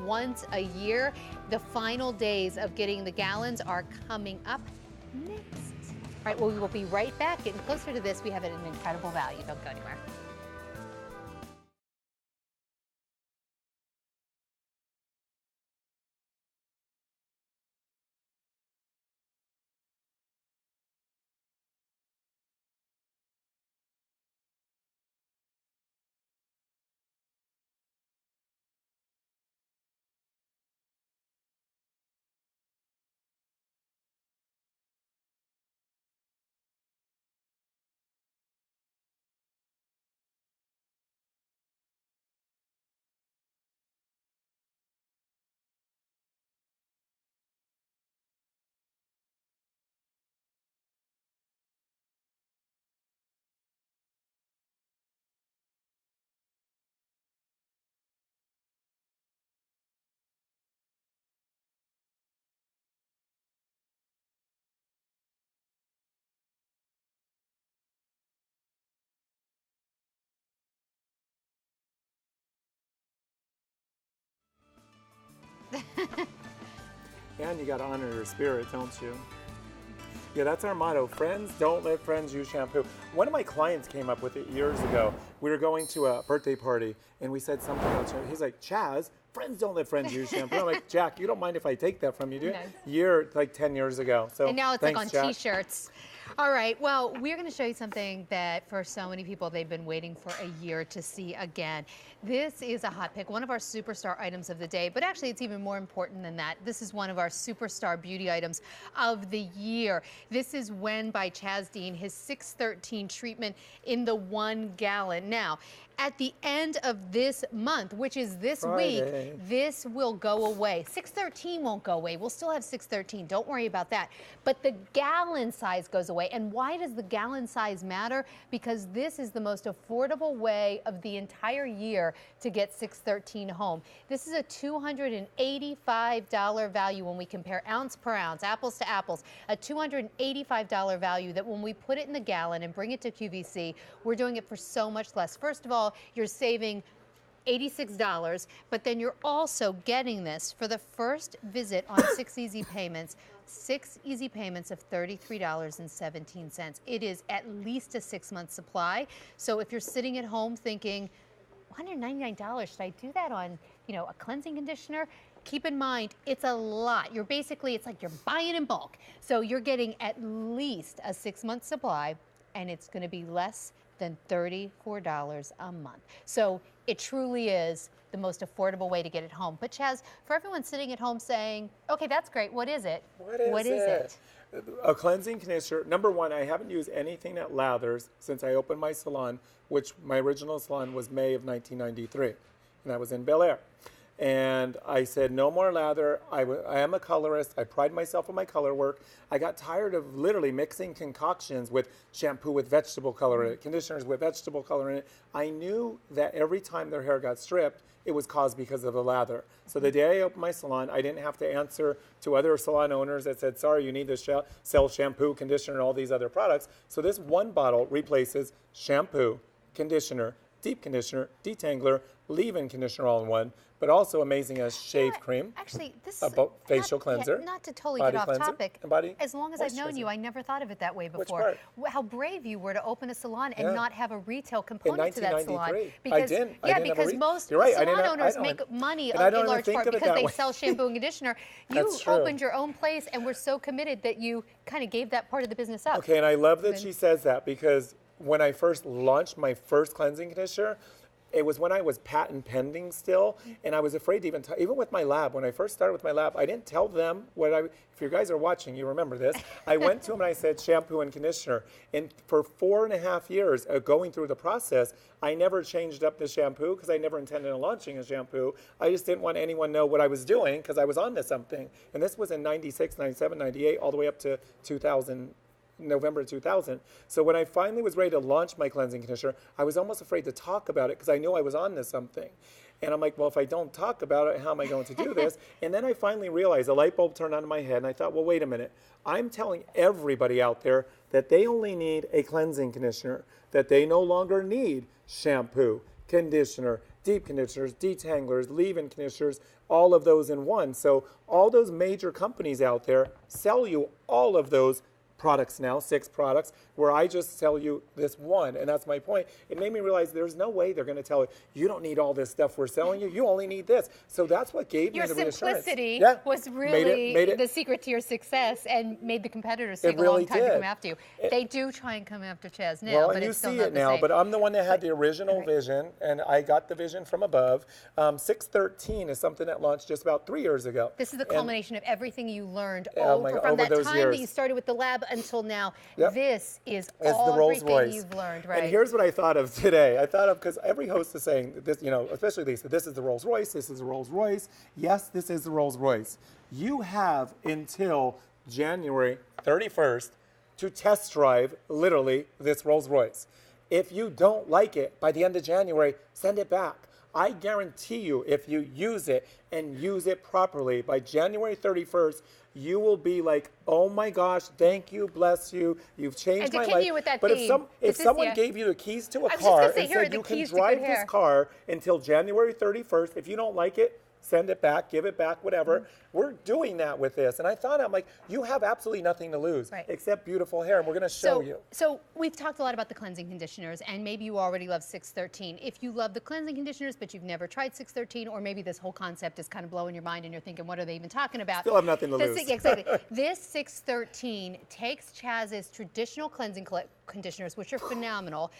once a year. The final days of getting the gallons are coming up next. All right, well, we will be right back. Getting closer to this, we have an incredible value. Don't go anywhere. And you got to honor your spirit, don't you? Yeah, that's our motto. Friends don't let friends use shampoo. One of my clients came up with it years ago. We were going to a birthday party, and we said something about shampoo. He's like, Chaz, friends don't let friends use shampoo. I'm like, Jack, you don't mind if I take that from you, do you? Like 10 years ago. So and now it's thanks, like on Jack. T-shirts. All right, well, we're going to show you something that for so many people, they've been waiting for a year to see again. This is a hot pick, one of our superstar items of the day, but actually it's even more important than that. This is one of our superstar beauty items of the year. This is WEN by ChazDean, his 613 treatment in the 1 gallon. Now, at the end of this month, which is this Friday. week, this will go away. 613 won't go away. We'll still have 613. Don't worry about that. But the gallon size goes away. And why does the gallon size matter? Because this is the most affordable way of the entire year to get 613 home. This is a $285 value when we compare ounce per ounce, apples to apples, a $285 value that when we put it in the gallon and bring it to QVC, we're doing it for so much less. First of all, you're saving $86, but then you're also getting this for the first visit on 6 easy payments, 6 easy payments of $33.17. It is at least a 6-month supply. So if you're sitting at home thinking, $199, should I do that on, a cleansing conditioner? Keep in mind, it's a lot. It's like you're buying in bulk. So you're getting at least a 6-month supply, and it's going to be less than $34 a month. So it truly is the most affordable way to get it home. But Chaz, for everyone sitting at home saying, okay, that's great, what is it? What is it? A cleansing conditioner. Number one, I haven't used anything that lathers since I opened my salon, which my original salon was May of 1993, and that was in Bel Air. And I said, no more lather. I am a colorist. I pride myself on my color work. I got tired of literally mixing concoctions with shampoo with vegetable color in it, conditioners with vegetable color in it. I knew that every time their hair got stripped, it was caused because of the lather. So the day I opened my salon, I didn't have to answer to other salon owners that said, sorry, you need to sell shampoo, conditioner, and all these other products. So this one bottle replaces shampoo, conditioner, deep conditioner, detangler, leave-in conditioner all in one, but also amazing as shave cream. Actually, this is a facial cleanser. Not to totally get off topic. Body as long as I've known you, I never thought of it that way before. Which part? How brave you were to open a salon and not have a retail component to that salon. Because, I didn't. Yeah, because most salon owners make money in large part because they sell shampoo and conditioner. You opened your own place and were so committed that you kind of gave that part of the business up. Okay, and I love that she says that because when I first launched my first cleansing conditioner, it was when I was patent pending still, and I was afraid to even with my lab, when I first started with my lab, I didn't tell them if you guys are watching, you remember this, I went to them and I said shampoo and conditioner. And for 4.5 years going through the process, I never changed up the shampoo because I never intended on launching a shampoo. I just didn't want anyone to know what I was doing because I was on to something. And this was in 96, 97, 98, all the way up to 2000. November 2000. So when I finally was ready to launch my cleansing conditioner, I was almost afraid to talk about it because I knew I was on to something. And I'm like, well, if I don't talk about it, how am I going to do this? And then I finally realized a light bulb turned on in my head, and I thought, well, wait a minute. I'm telling everybody out there that they only need a cleansing conditioner, that they no longer need shampoo, conditioner, deep conditioners, detanglers, leave-in conditioners, all of those in one. So all those major companies out there sell you all of those products now, 6 products, where I just sell you this one. And that's my point. It made me realize there's no way they're going to tell you, you don't need all this stuff we're selling you. You only need this. So that's what gave me Your the reassurance. simplicity Yeah. was really made it, the secret to your success and made the competitors take really a long time to did. come after you. They do try and come after Chaz now, well, but and you it's still see not it the now, same. but I'm the one that had the original vision, and I got the vision from above. 613 is something that launched just about 3 years ago. This is the culmination of everything you learned Oh my God, from over that those time years. that you started with the lab until now. Yep. This is As the all Rolls everything Royce. you've learned, right? And here's what I thought of today. I thought of, because every host is saying this, you know, especially Lisa, this is the Rolls Royce, this is the Rolls Royce. Yes, this is the Rolls Royce. You have until January 31st to test drive, literally, this Rolls Royce. If you don't like it, by the end of January, send it back. I guarantee you, if you use it and use it properly, by January 31st, you will be like, oh my gosh, thank you, bless you, you've changed And to my continue life. with that But theme, if someone gave you the keys to a I was just car gonna say, and here are said the you can keys to good drive this hair. car until January 31st, if you don't like it, send it back, give it back, whatever. Mm-hmm. We're doing that with this. And I thought, I'm like, you have absolutely nothing to lose except beautiful hair, and we're going to show you. So we've talked a lot about the cleansing conditioners, and maybe you already love 613. If you love the cleansing conditioners, but you've never tried 613, or maybe this whole concept is kind of blowing your mind and you're thinking, what are they even talking about? Still have nothing to lose. Exactly. This 613 takes Chaz's traditional cleansing conditioners, which are phenomenal,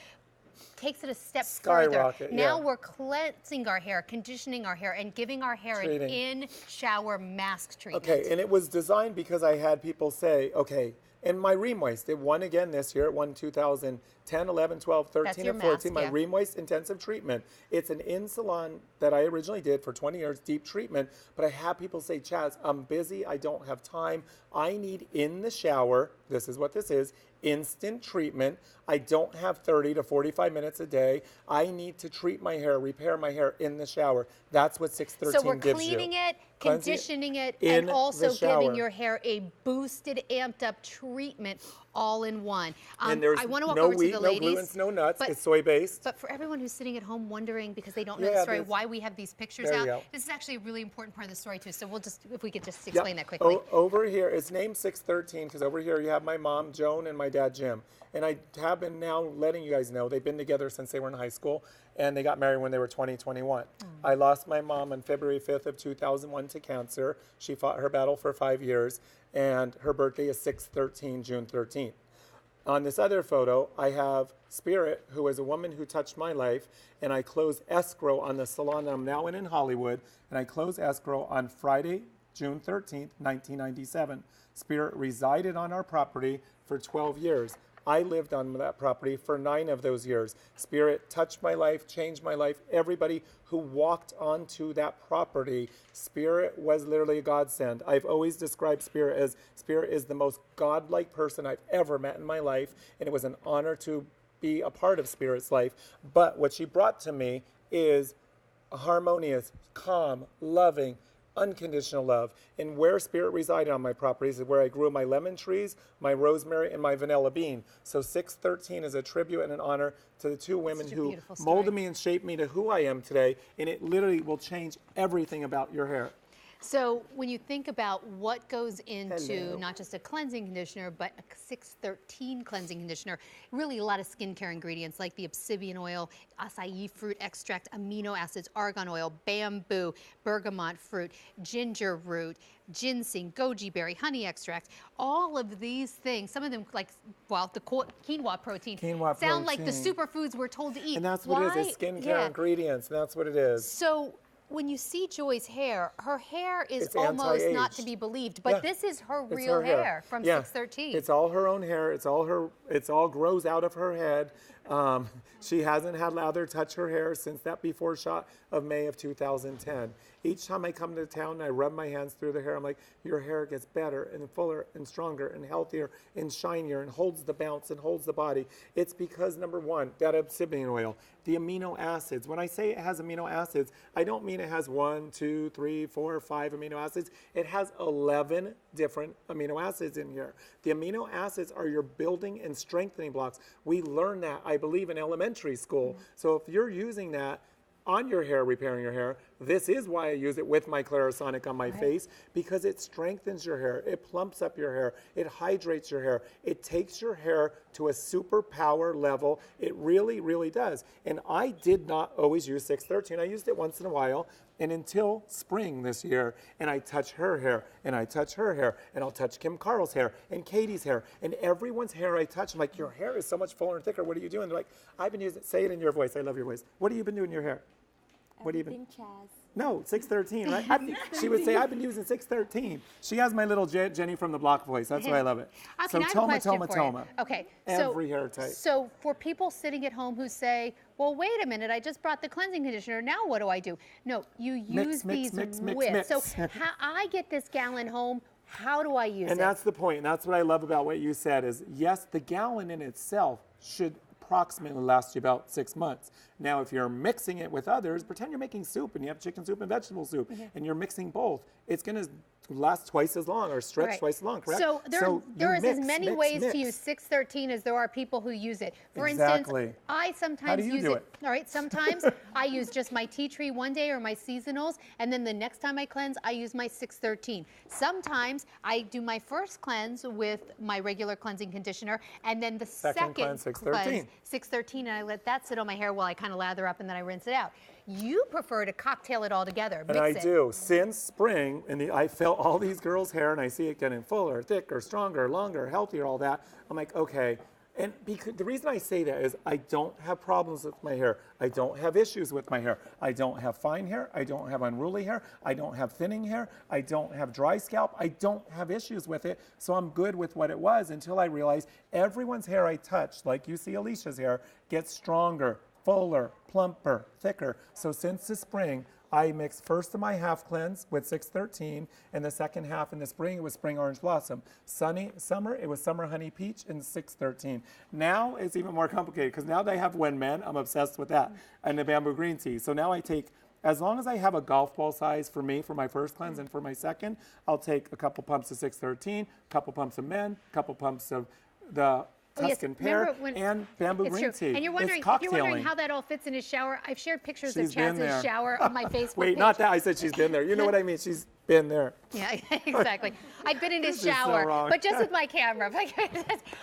takes it a step Skyrocket, further. Now yeah. we're cleansing our hair, conditioning our hair, and giving our hair an Treating. in-shower mask treatment. Okay, and it was designed because I had people say, okay, and my Remoist, it won again this year. It won 2010, 11, 12, 13, your and 14. mask, My yeah. Remoist intensive treatment. It's an in-salon that I originally did for 20 years, deep treatment. But I have people say, Chaz, I'm busy. I don't have time. I need in the shower. This is what this is. Instant treatment. I don't have 30 to 45 minutes a day. I need to treat my hair, repair my hair in the shower. That's what 613 So we're gives you. cleaning it, Cleansing it conditioning it, in and also the shower. giving your hair a boosted, amped up treatment all in one. And there's I want to walk no over wheat, to the no ladies. glutens, no nuts. but- It's soy-based. But for everyone who's sitting at home wondering because they don't know Yeah, the story, there's- why we have these pictures There out, you go. this is actually a really important part of the story too. So we'll just, if we could just Yep. explain that quickly. Over here, it's named 613 because over here you have my mom, Joan, and my dad, Jim. And I have been now letting you guys know they've been together since they were in high school, and they got married when they were 20, 21. I lost my mom on February 5th of 2001 to cancer. She fought her battle for 5 years, and her birthday is 6/13, June 13th. On this other photo, I have Spirit, who is a woman who touched my life, and I closed escrow on the salon that I'm now in Hollywood, and I closed escrow on Friday, June 13th, 1997. Spirit resided on our property for 12 years. I lived on that property for 9 of those years. Spirit touched my life, changed my life. Everybody who walked onto that property, Spirit was literally a godsend. I've always described Spirit is the most godlike person I've ever met in my life, and it was an honor to be a part of Spirit's life. But what she brought to me is a harmonious, calm, loving, unconditional love. And where Spirit resided on my properties is where I grew my lemon trees, my rosemary, and my vanilla bean. So 613 is a tribute and an honor to the two women Such a who beautiful story. molded me and shaped me to who I am today. And it literally will change everything about your hair. So when you think about what goes into Hello. not just a cleansing conditioner, but a 613 cleansing conditioner, really a lot of skincare ingredients like the obsidian oil, acai fruit extract, amino acids, argan oil, bamboo, bergamot fruit, ginger root, ginseng, goji berry, honey extract, all of these things, some of them like, well, the quinoa protein, Quinoa sound like the protein. superfoods we're told to eat. And that's what it is. It's skincare ingredients. And that's what it is. So when you see Joy's hair, her hair is It's almost not to anti-aged. be believed, but Yeah. this is her It's real her hair from Yeah. 613. It's all her own hair. It's all grows out of her head. She hasn't had lather touch her hair since that before shot of May of 2010. Each time I come to town and I rub my hands through the hair, I'm like, your hair gets better and fuller and stronger and healthier and shinier and holds the bounce and holds the body. It's because, number one, that obsidian oil, the amino acids. When I say it has amino acids, I don't mean it has 1, 2, 3, 4, 5 amino acids. It has 11 different amino acids in here. The amino acids are your building and strengthening blocks. We learn that, I believe, in elementary school. So if you're using that, on your hair, repairing your hair. This is why I use it with my Clarisonic on my face, because it strengthens your hair, it plumps up your hair, it hydrates your hair, it takes your hair to a superpower level. It really, really does. And I did not always use 613. I used it once in a while, and until spring this year, and I touch her hair, and I touch her hair, and I'll touch Kim Carl's hair, and Katie's hair, and everyone's hair I touch. I'm like, your hair is so much fuller and thicker. What are you doing? They're like, I've been using it. Say it in your voice. I love your voice. What have you been doing in your hair? What have you been? Chaz. No, 613, right? She would say, I've been using 613. She has my little Jenny from the Block voice. That's why I love it. Okay, So now I have a question for you. Toma. Okay, Every hair type. So for people sitting at home who say, well, wait a minute, I just brought the cleansing conditioner. Now what do I do? No, you use these with. So I get this gallon home. How do I use it? And that's the point. And that's what I love about what you said is, yes, the gallon in itself should approximately last you about 6 months. Now, if you're mixing it with others, pretend you're making soup and you have chicken soup and vegetable soup, and you're mixing both. It's going to last twice as long or stretch twice as long, correct? So there is as many ways to use 613 as there are people who use it. For instance, I sometimes use it. All right, sometimes I use just my tea tree one day or my seasonals, and then the next time I cleanse, I use my 613. Sometimes I do my first cleanse with my regular cleansing conditioner, and then the second cleanse, 613. 613, and I let that sit on my hair while I kind of lather up, and then I rinse it out. You prefer to cocktail it all together, and I do. Since spring, and I felt all these girls' hair, and I see it getting fuller, thicker, stronger, longer, healthier, all that. I'm like, okay. And because the reason I say that is I don't have problems with my hair. I don't have issues with my hair. I don't have fine hair. I don't have unruly hair. I don't have thinning hair. I don't have dry scalp. I don't have issues with it. So I'm good with what it was until I realized everyone's hair I touch, like you see Alicia's hair, gets stronger, fuller, plumper, thicker. So since the spring, I mixed first of my half cleanse with 613, and the second half in the spring, it was spring orange blossom. Summer, it was summer honey peach and 613. Now it's even more complicated because now they have WEN Men. I'm obsessed with that. And the bamboo green tea. So now I take, as long as I have a golf ball size for me for my first cleanse and for my second, I'll take a couple pumps of 613, a couple pumps of MEN, a couple pumps of the Tuscan pear and bamboo green tea. And you're wondering, if you're wondering how that all fits in his shower, I've shared pictures of Chaz's shower on my Facebook Wait, page. not that. I said she's been there. You know what I mean? She's been there. Yeah, exactly. I've been in his shower, but just with my camera. All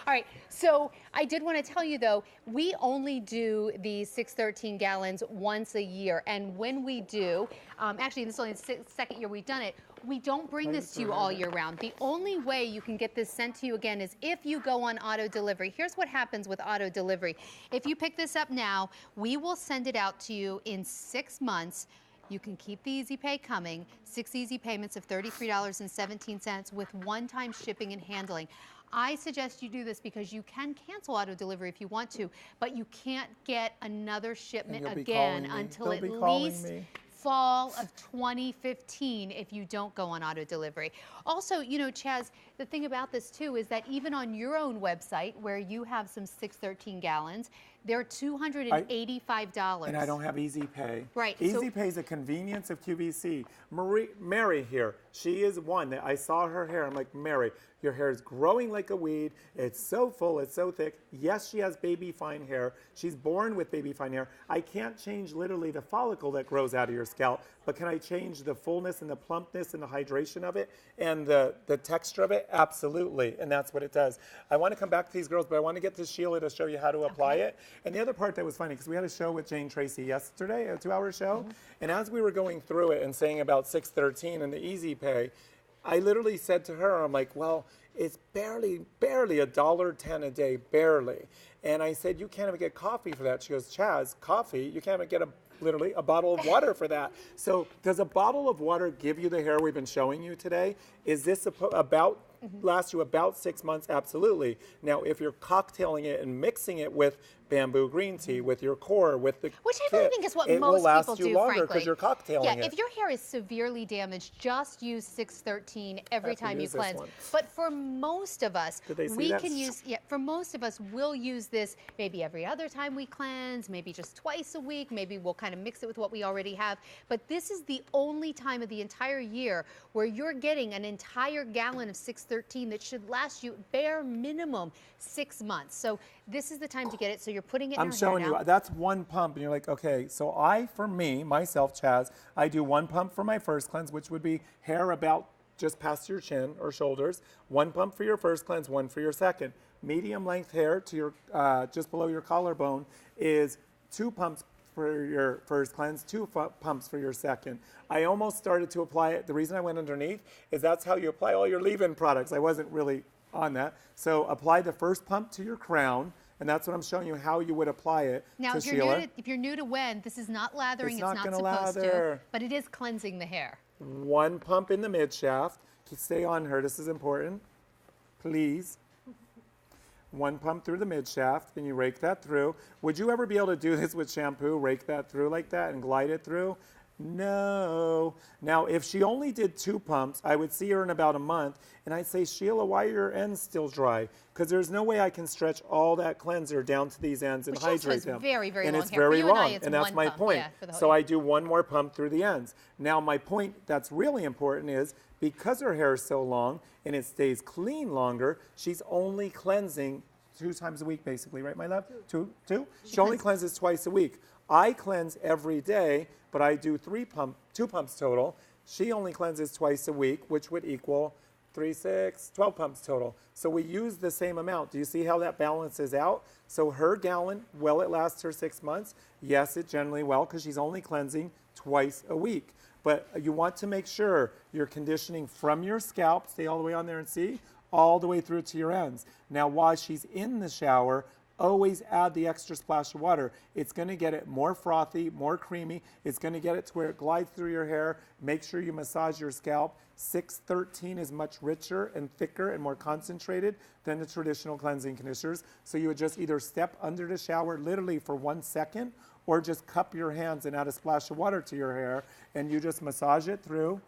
right. So I did want to tell you, though, we only do the 613 gallons once a year. And when we do, actually, this is only the second year we've done it, we don't bring this to you all year round. The only way you can get this sent to you again is if you go on auto delivery. Here's what happens with auto delivery. If you pick this up now, we will send it out to you in 6 months. You can keep the Easy Pay coming, 6 easy payments of $33.17 with one-time shipping and handling. I suggest you do this because you can cancel auto delivery if you want to, but you can't get another shipment again until at least fall of 2015 if you don't go on auto delivery. Also, you know, Chaz, the thing about this too is that even on your own website where you have some 613 gallons, they're $285. And I don't have Easy Pay. Right. Easy Pay is a convenience of QVC. Mary here, she is one that I saw her hair. I'm like, Mary, your hair is growing like a weed. It's so full, it's so thick. Yes, she has baby fine hair. She's born with baby fine hair. I can't change literally the follicle that grows out of your scalp, but can I change the fullness and the plumpness and the hydration of it and the texture of it? Absolutely, and that's what it does. I want to come back to these girls, but I want to get to Sheila to show you how to apply it. And the other part that was funny, because we had a show with Jane Tracy yesterday, a 2-hour show, and as we were going through it and saying about 613 and the Easy Pay, I literally said to her, I'm like, well, it's barely $1.10 a day, barely. And I said, you can't even get coffee for that. She goes, Chaz, coffee? You can't even get literally a bottle of water for that. So does a bottle of water give you the hair we've been showing you today? Is this last you about 6 months? Absolutely. Now, if you're cocktailing it and mixing it with bamboo green tea, with your core, with the which I really think is what most people do, it will last you longer because you're cocktailing it. If your hair is severely damaged, just use 613 every time you cleanse. But for most of us, we'll use this maybe every other time we cleanse, maybe just twice a week, maybe we'll kind of mix it with what we already have. But this is the only time of the entire year where you're getting an entire gallon of 613 613 that should last you bare minimum 6 months. So this is the time to get it. So you're putting it in I'm your hair showing now. you, that's one pump, and you're like, okay, so for me, myself, Chaz, I do one pump for my first cleanse, which would be hair about just past your chin or shoulders, one pump for your first cleanse, one for your second. Medium length hair to your, just below your collarbone is 2 pumps for your first cleanse, 2 pumps for your second. I almost started to apply it. The reason I went underneath is that's how you apply all your leave-in products. I wasn't really on that. So apply the first pump to your crown, and that's what I'm showing you how you would apply it. Now, to if Sheila. you're new to WEN, this is not lathering. It's It's not not gonna supposed lather. to, but it is cleansing the hair. One pump in the mid shaft. Stay on her. This is important. Please. One pump through the mid shaft, and you rake that through. Would you ever be able to do this with shampoo, rake that through like that and glide it through? No. Now, if she only did 2 pumps, I would see her in about a month, and I'd say, Sheila, why are your ends still dry? Because there's no way I can stretch all that cleanser down to these ends and Well, she also hydrate has them. very, very and long it's hair. For very you and I, long, it's and that's one my pump, point. yeah, for the whole So hair. I do one more pump through the ends. Now, my point that's really important is because her hair is so long and it stays clean longer, she's only cleansing 2 times a week, basically, right, my love? Two? She only cleanses twice a week. I cleanse every day, but I do 2 pumps total. She only cleanses twice a week, which would equal 3, 6, 12 pumps total. So we use the same amount. Do you see how that balances out? So her gallon, will it last her 6 months? Yes, it generally will, because she's only cleansing twice a week. But you want to make sure you're conditioning from your scalp, stay all the way on there and see, all the way through to your ends. Now, while she's in the shower, always add the extra splash of water. It's going to get it more frothy, more creamy. It's going to get it to where it glides through your hair. Make sure you massage your scalp. 613 is much richer and thicker and more concentrated than the traditional cleansing conditioners. So you would just either step under the shower literally for 1 second, or just cup your hands and add a splash of water to your hair, and you just massage it through.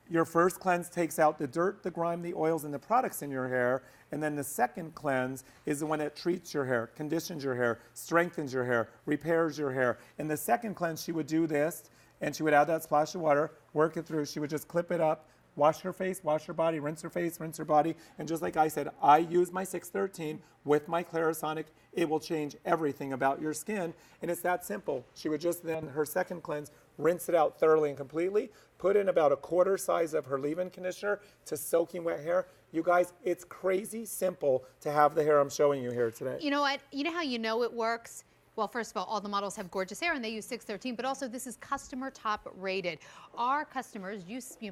Your first cleanse takes out the dirt, the grime, the oils, and the products in your hair. And then the second cleanse is the one that treats your hair, conditions your hair, strengthens your hair, repairs your hair. In the second cleanse, she would do this, and she would add that splash of water, work it through. She would just clip it up, wash her face, wash her body, rinse her face, rinse her body. And just like I said, I use my 613 with my Clarisonic. It will change everything about your skin. And it's that simple. She would just then, her second cleanse, rinse it out thoroughly and completely, put in about a quarter size of her leave-in conditioner to soaking wet hair. You guys, it's crazy simple to have the hair I'm showing you here today. You know what? You know how you know it works? Well, first of all the models have gorgeous hair and they use 613, but also this is customer top rated. Our customers,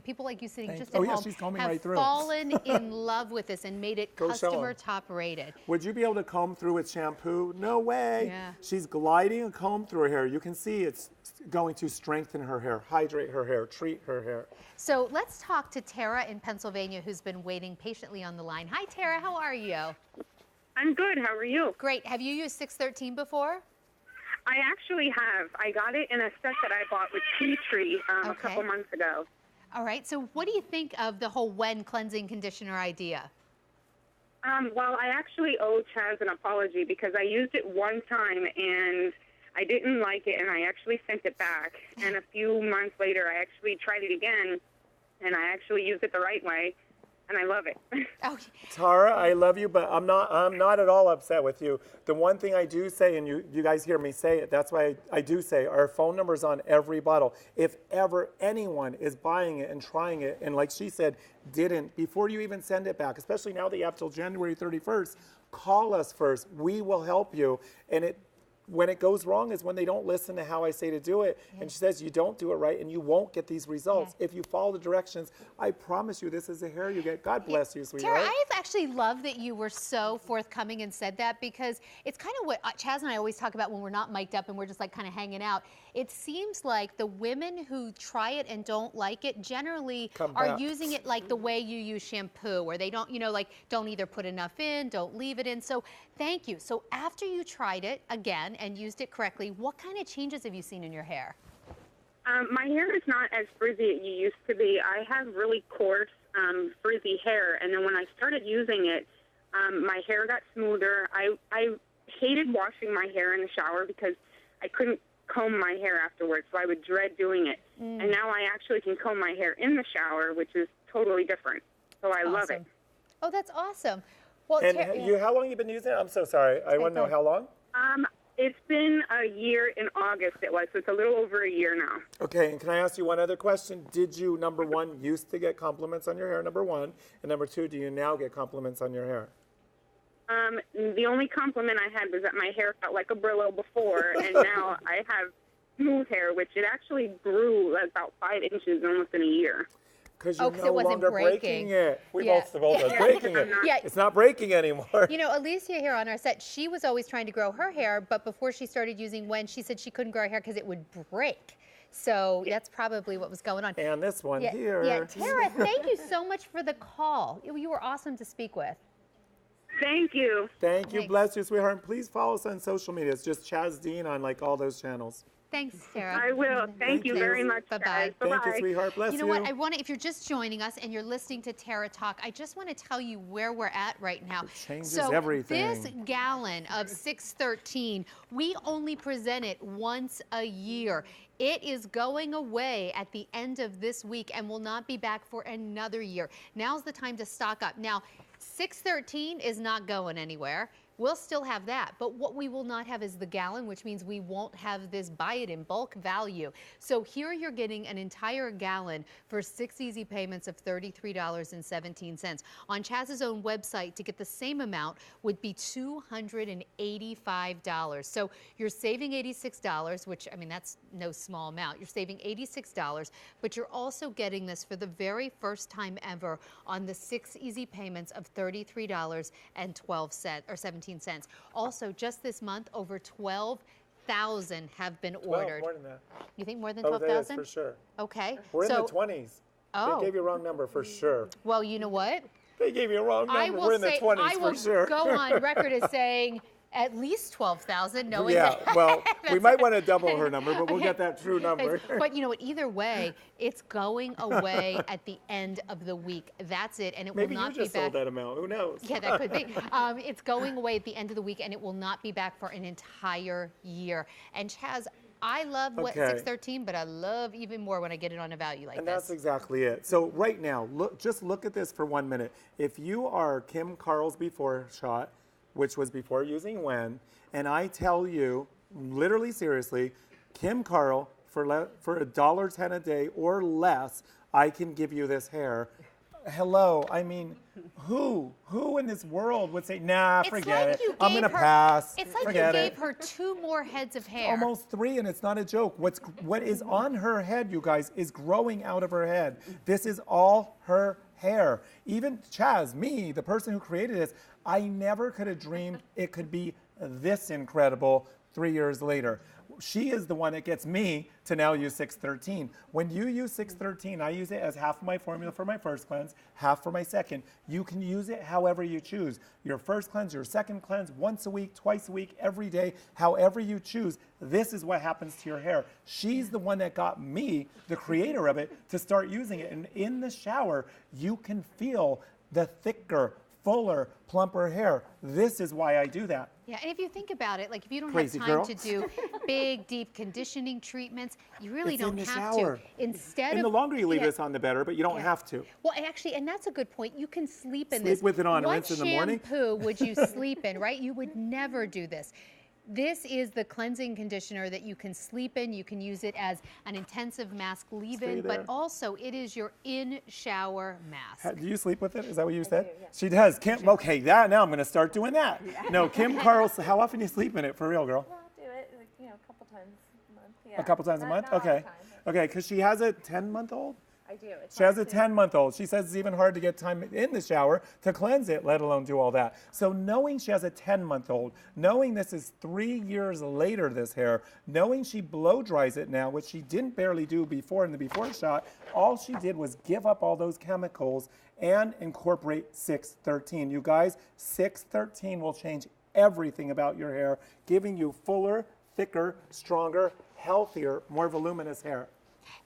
people like you sitting just at home, she's combing have right through. fallen in love with this and made it Go show 'em. customer top rated. Would you be able to comb through with shampoo? No way. Yeah. She's gliding a comb through her hair. You can see it's going to strengthen her hair, hydrate her hair, treat her hair. So let's talk to Tara in Pennsylvania, who's been waiting patiently on the line. Hi, Tara. How are you? I'm good. How are you? Great. Have you used 613 before? I actually have. I got it in a set that I bought with Tea Tree a Okay. couple months ago. All right. So what do you think of the whole WEN cleansing conditioner idea? Well, I actually owe Chaz an apology because I used it one time and I didn't like it and I actually sent it back. And a few months later, I actually tried it again and I actually used it the right way. And I love it. Oh, Tara, I love you, but I'm not at all upset with you. The one thing I do say, and you guys hear me say it, that's why I do say our phone number's on every bottle. If ever anyone is buying it and trying it, and like she said, didn't, before you even send it back, especially now that you have till January 31st, call us first. We will help you. And when it goes wrong is when they don't listen to how I say to do it. Yeah. And she says, you don't do it right and you won't get these results. Yeah. If you follow the directions, I promise you this is the hair you get. God bless you, sweetheart. Tara, I actually love that you were so forthcoming and said that because it's kind of what Chaz and I always talk about when we're not mic'd up and we're just like kind of hanging out. It seems like the women who try it and don't like it generally are using it like the way you use shampoo, where they don't, like don't either put enough in, don't leave it in. So thank you. So after you tried it again and used it correctly, what kind of changes have you seen in your hair? My hair is not as frizzy as it used to be. I have really coarse, frizzy hair, and then when I started using it, my hair got smoother. I hated washing my hair in the shower because I couldn't comb my hair afterwards, so I would dread doing it. And now I actually can comb my hair in the shower, which is totally different. So I love it. Awesome. Oh, that's awesome. Well, And how long you been using it? I'm so sorry. I want to know how long. It's been a year in August it was, so it's a little over a year now. Okay, and can I ask you one other question? Did you, number one, used to get compliments on your hair, number one? And number two, do you now get compliments on your hair? The only compliment I had was that my hair felt like a Brillo before, and now I have smooth hair, which it actually grew about 5 inches almost in a year. Because Oh, you're 'cause no it wasn't longer breaking. breaking it. We Yeah. both are breaking it. Yeah. It's not breaking anymore. You know, Alicia here on our set, she was always trying to grow her hair, but before she started using WEN, she said she couldn't grow her hair because it would break. So that's probably what was going on. And this one here. Yeah, Tara, thank you so much for the call. You were awesome to speak with. Thank you. Thank you. Thanks. Bless you, sweetheart. And please follow us on social media. It's just ChazDean on like all those channels. Thanks, Tara. I will. Thank you you. very much, Bye-bye. guys. Thank you, Bye-bye. sweetheart. Bless you. You know what? I want to, if you're just joining us and you're listening to Tara talk, I just want to tell you where we're at right now. It changes so everything. This gallon of 613, we only present it once a year. It is going away at the end of this week and will not be back for another year. Now's the time to stock up. Now, 613 is not going anywhere. We'll still have that, but what we will not have is the gallon, which means we won't have this buy it in bulk value. So here you're getting an entire gallon for 6 easy payments of $33.17. On Chaz's own website, to get the same amount would be $285. So you're saving $86, which, I mean, that's no small amount. You're saving $86, but you're also getting this for the very first time ever on the 6 easy payments of $33.12 or 17 cents. Also, just this month, over 12,000 have been 12, ordered. more than that. You think more than Oh, that is 12,000? for sure. Okay. We're so, in the 20s. Oh. They gave you a wrong number for sure. well, you know what? They gave you a wrong number. I will We're in the say 20s I will for sure. go on record as saying at least 12,000, knowing Yeah, that. well, we might want to double her number, but we'll get that true number. But you know what? Either way, it's going away at the end of the week. That's it, and it Maybe will you not just be back. sold that amount. Who knows? Yeah, that could be. It's going away at the end of the week, and it will not be back for an entire year. And Chaz, I love what Okay. 613, but I love even more when I get it on a value like And this. that's exactly it. So right now, just look at this for 1 minute. If you are Kim Carl's before shot, which was before using WEN, and I tell you, literally seriously, Kim Carl, for $1.10 a day or less, I can give you this hair. Hello, I mean, who in this world would say, nah, It's forget like it. you I'm gave gonna her- pass. It's like forget you gave it. her 2 more heads of hair. Almost 3, and it's not a joke. What is on her head, you guys, is growing out of her head. This is all her hair. Even Chaz, me, the person who created this, I never could have dreamed it could be this incredible 3 years later. She is the one that gets me to now use 613. When you use 613, I use it as half of my formula for my first cleanse, half for my second. You can use it however you choose. Your first cleanse, your second cleanse, once a week, twice a week, every day, however you choose. This is what happens to your hair. She's the one that got me, the creator of it, to start using it. And in the shower, you can feel the thicker, fuller, plumper hair. This is why I do that. Yeah, and if you think about it, like if you don't Crazy have time girl. to do big, deep conditioning treatments, you really It's in don't the have shower. to. Instead And of the longer you leave yeah. this on, the better, but you don't Yeah. have to. Well, actually, and that's a good point. You can sleep in Sleep this. with it on, What rinse in the morning. shampoo would you sleep in, right? You would never do this. This is the cleansing conditioner that you can sleep in. You can use it as an intensive mask leave-in, Stay but there. also it is your in-shower mask. Do you sleep with it? Is that what you said? She does. Kim, okay, now I'm going to start doing that. No, Kim Carl's, how often do you sleep in it? For real, girl? Well, I'll do it, like, a couple times a month. Yeah. A couple times a Not- month? not all the Okay. time, Okay, because she has a 10-month-old? I do. It's She has a hard to- 10-month-old. She says it's even hard to get time in the shower to cleanse it, let alone do all that. So knowing she has a 10-month-old, knowing this is 3 years later, this hair, knowing she blow dries it now, which she didn't barely do before in the before shot, all she did was give up all those chemicals and incorporate 613. You guys, 613 will change everything about your hair, giving you fuller, thicker, stronger, healthier, more voluminous hair.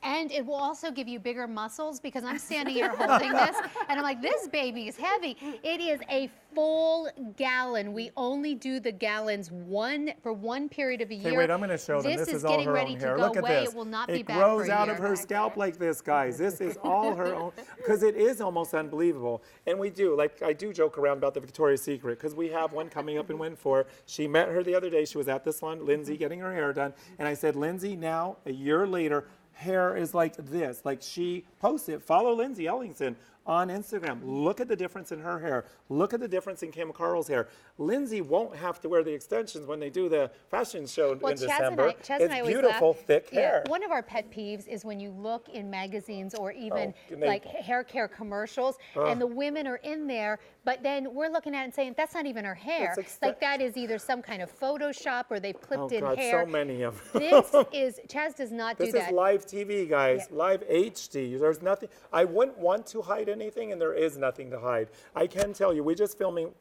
And it will also give you bigger muscles because I'm standing here holding this and I'm like, this baby is heavy. It is a full gallon. We only do the gallons for one period of a year. Okay, wait, I'm going to show them. This is all getting her ready own to hair. go Look at away. this. It will not be It back grows for a out year. of her scalp like this, guys. This is all her own, because it is almost unbelievable. And we do, like, I do joke around about the Victoria's Secret, because we have one coming up in WEN 4. She met her the other day. She was at the salon, Lindsay, getting her hair done. And I said, Lindsay, now, a year later, hair is like this. Like, she posts it. Follow Lindsay Ellingson on Instagram. Look at the difference in her hair. Look at the difference in Kim Carl's hair. Lindsay won't have to wear the extensions when they do the fashion show in December. Chaz and I it's always beautiful, laugh. thick hair. One of our pet peeves is when you look in magazines or even and like hair care commercials, and the women are in there, but then we're looking at it and saying, that's not even her hair. Like, that is either some kind of Photoshop or they've clipped in God, hair. so many of them. Chaz does not do that. This is live TV, guys, live HD. There's nothing, I wouldn't want to hide anything, and there is nothing to hide. I can tell you, we just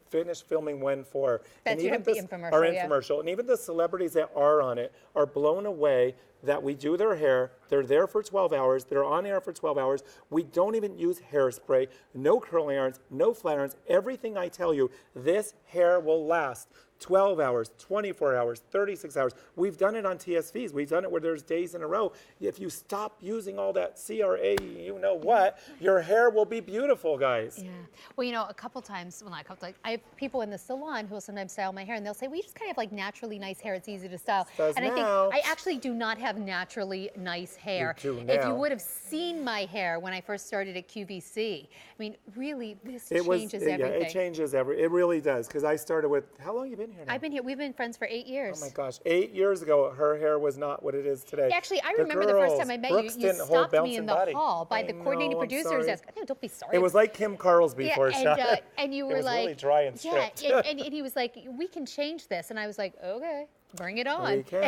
finished filming WEN 4. That's and even the infomercial, our yeah. infomercial, and even the celebrities that are on it are blown away that we do their hair. They're there for 12 hours. They're on air for 12 hours. We don't even use hairspray, no curling irons, no flat irons. Everything I tell you, this hair will last 12 hours, 24 hours, 36 hours. We've done it on TSVs. We've done it where there's days in a row. If you stop using all that CRA, you know what, your hair will be beautiful, guys. Yeah. Well, you know, a couple times, well, not a couple times, I have people in the salon who will sometimes style my hair, and they'll say, well, you just kind of have like naturally nice hair. It's easy to style. And I think I actually do not have naturally nice hair. You do now. If you would have seen my hair when I first started at QVC, I mean, really, this changes everything. Yeah, it changes it really does, because I started with, how long have you been here now? I've been here, we've been friends for 8 years. Oh my gosh, 8 years ago, her hair was not what it is today. Actually, I remember the first time I met you, you stopped me in the hall by the coordinating producer's desk. No, don't be sorry. It was like Kim Carl's before, and you were it was like, really dry and strict. Yeah, and he was like, we can change this. And I was like, okay, bring it on. We can.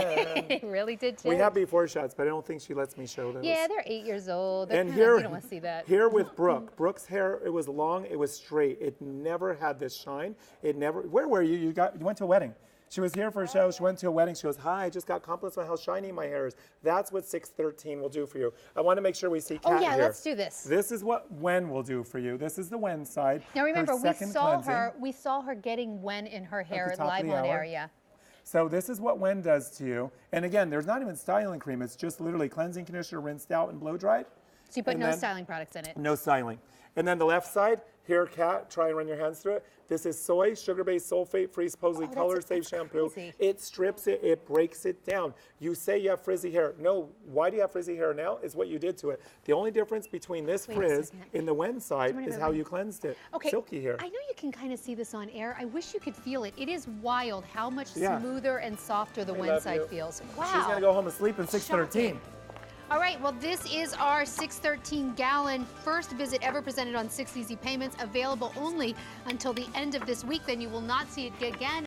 It really did change. We have before shots, but I don't think she lets me show those. Yeah, they're 8 years old. They're And kinda, here, you don't want to see that. Here with Brooke. Brooke's hair, it was long, it was straight. It never had this shine. It never, where were you? You went to a wedding. She was here for a show. She went to a wedding. She goes, hi, I just got compliments on how shiny my hair is. That's what 613 will do for you. I want to make sure we see Kat here. Let's do this. This is what WEN will do for you. This is the WEN side. Now remember, her we saw her getting WEN in her hair top of live the on hour. air, yeah. So this is what WEN does to you. And again, there's not even styling cream. It's just literally cleansing conditioner, rinsed out and blow dried. So you put no styling products in it. No styling. And then the left side, here, Kat, try and run your hands through it. This is soy, sugar-based, sulfate-free, supposedly color-safe shampoo. Crazy. It strips it, it breaks it down. You say you have frizzy hair. No, why do you have frizzy hair now? Is what you did to it. The only difference between this frizz in the WEN side is how you cleansed it. Okay, silky hair. I know you can kind of see this on air. I wish you could feel it. It is wild how much smoother and softer the WEN side feels. Wow. She's going to go home and sleep in 613. All right, well, this is our 613 gallon first visit ever presented on 6 Easy Payments, available only until the end of this week. Then you will not see it again.